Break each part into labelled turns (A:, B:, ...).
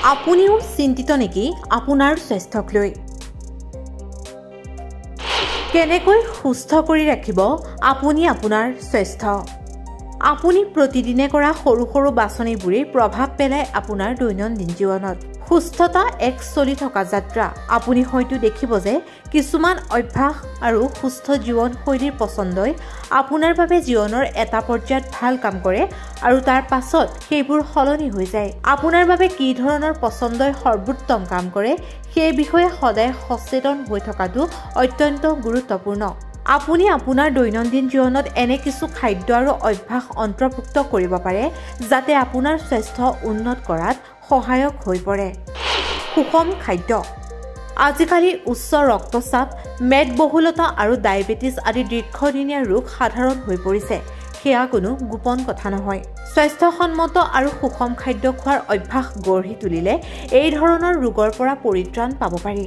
A: আপুনিও চিন্তিত নেকি আপোনাৰ স্বাস্থ্যক লৈ? কেনেকৈ সুস্থ কৰি ৰাখিব আপুনি আপোনাৰ স্বাস্থ্য? আপুনি প্ৰতিদিনে কৰা সৰু সৰু বাছনিবোৰে প্ৰভাৱ পেলায় আপোনাৰ দৈনন্দিন জীৱনত। সুস্থতা এক চলি থকা যাত্ৰা। আপুনি হয়তো দেখিব যে কিছুমান অভ্যাস আৰু সুস্থ জীৱনশৈলীৰ পছন্দই আপোনাৰ বাবে জীৱনৰ এটা পৰ্যায়ত ভাল কাম কৰে আৰু তাৰ পাছত সেইবোৰ সলনি হৈ যায়। আপোনাৰ বাবে কি ধৰণৰ পছন্দই সৰ্বোত্তম কাম কৰে সেই বিষয়ে সদায় সচেতন হৈ থকাটো অত্যন্ত গুৰুত্বপূৰ্ণ। আপুনি আপোনাৰ দৈনন্দিন জীৱনত এনে কিছু খাদ্য আৰু অভ্যাস অন্তৰ্ভুক্ত কৰিব পাৰে যাতে আপোনাৰ স্বাস্থ্য উন্নত কৰাত সহায়ক হৈ পৰে। সুষম খাদ্য। আজিকালি উচ্চ ৰক্তচাপ, মেদবহুলতা আৰু ডায়েবেটিছ আদি দীৰ্ঘদিনীয়া ৰোগ সাধাৰণ হৈ পৰিছে। সেয়া কোনো গোপন কথা নহয়। স্বাস্থ্যসন্মত আৰু সুষম খাদ্য খোৱাৰ অভ্যাস গঢ়ি তুলিলে এই ধৰণৰ ৰোগৰ পৰা পৰিত্ৰাণ পাব পাৰি।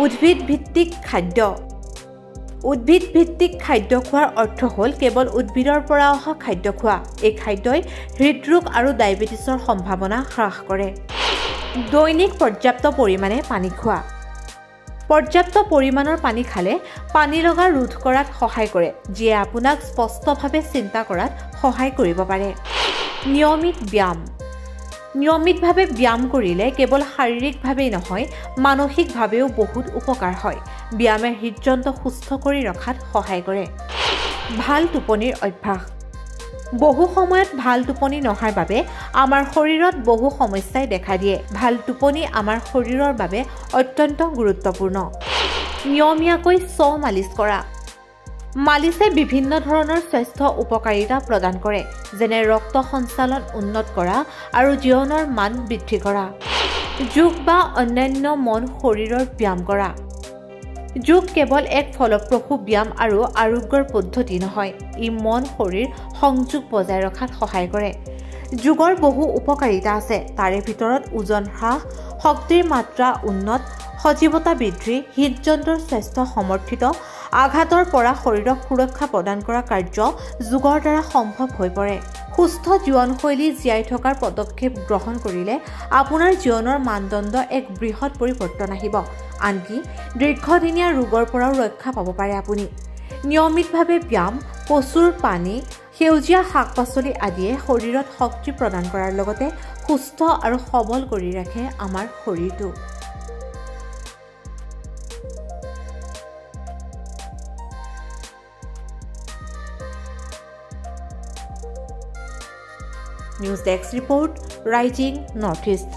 A: উদ্ভিদ ভিত্তিক খাদ্য। উদ্ভিদ ভিত্তিক খাদ্য খোৱাৰ অৰ্থ হ'ল কেৱল উদ্ভিদৰ পৰা অহা খাদ্য খোৱা। এই খাদ্যই হৃদৰোগ আৰু ডায়েবেটিছৰ সম্ভাৱনা হ্ৰাস কৰে। দৈনিক পৰ্যাপ্ত পৰিমাণে পানী খোৱা। পৰ্যাপ্ত পৰিমাণৰ পানী খালে পানী লগা ৰোধ কৰাত সহায় কৰে, যিয়ে আপোনাক স্পষ্টভাৱে চিন্তা কৰাত সহায় কৰিব পাৰে। নিয়মিত ব্যায়াম। নিয়মিতভাৱে ব্যায়াম কৰিলে কেৱল শাৰীৰিকভাৱেই নহয়, মানসিকভাৱেও বহুত উপকাৰ হয়। ব্যায়ামে হৃদযন্ত্ৰ সুস্থ কৰি ৰখাত সহায় কৰে। ভাল টোপনিৰ অভ্যাস। বহু সময়ত ভাল টোপনি নহাৰ বাবে আমাৰ শৰীৰত বহু সমস্যাই দেখা দিয়ে। ভাল টোপনি আমাৰ শৰীৰৰ বাবে অত্যন্ত গুৰুত্বপূৰ্ণ। নিয়মীয়াকৈ মালিচ কৰা। মালিচে বিভিন্ন ধৰণৰ স্বাস্থ্য উপকাৰিতা প্ৰদান কৰে, যেনে ৰক্ত সঞ্চালন উন্নত কৰা আৰু জীৱনৰ মান বৃদ্ধি কৰা। যোগ বা অন্যান্য মন শৰীৰৰ ব্যায়াম কৰা। যোগ কেৱল এক ফলপ্ৰসূ ব্যায়াম আৰু আৰোগ্যৰ পদ্ধতি নহয়, ই মন শৰীৰ সংযোগ বজাই ৰখাত সহায় কৰে। যোগৰ বহু উপকাৰিতা আছে, তাৰে ভিতৰত ওজন হ্ৰাস, শক্তিৰ মাত্ৰা উন্নত, সজীৱতা বৃদ্ধি, হৃদযন্ত্ৰৰ স্বাস্থ্য সমৰ্থিত, আঘাতৰ পৰা শৰীৰক সুৰক্ষা প্ৰদান কৰা কাৰ্য যোগৰ দ্বাৰা সম্ভৱ হৈ পৰে। সুস্থ জীৱনশৈলী জীয়াই থকাৰ পদক্ষেপ গ্ৰহণ কৰিলে আপোনাৰ জীৱনৰ মানদণ্ড এক বৃহৎ পৰিৱৰ্তন আহিব, আনকি দীৰ্ঘদিনীয়া ৰোগৰ পৰাও ৰক্ষা পাব পাৰে আপুনি। নিয়মিতভাৱে ব্যায়াম, প্ৰচুৰ পানী, সেউজীয়া শাক-পাচলি আদিয়ে শৰীৰত শক্তি প্ৰদান কৰাৰ লগতে সুস্থ আৰু সবল কৰি ৰাখে আমাৰ শৰীৰটো। News desk report, rising north east.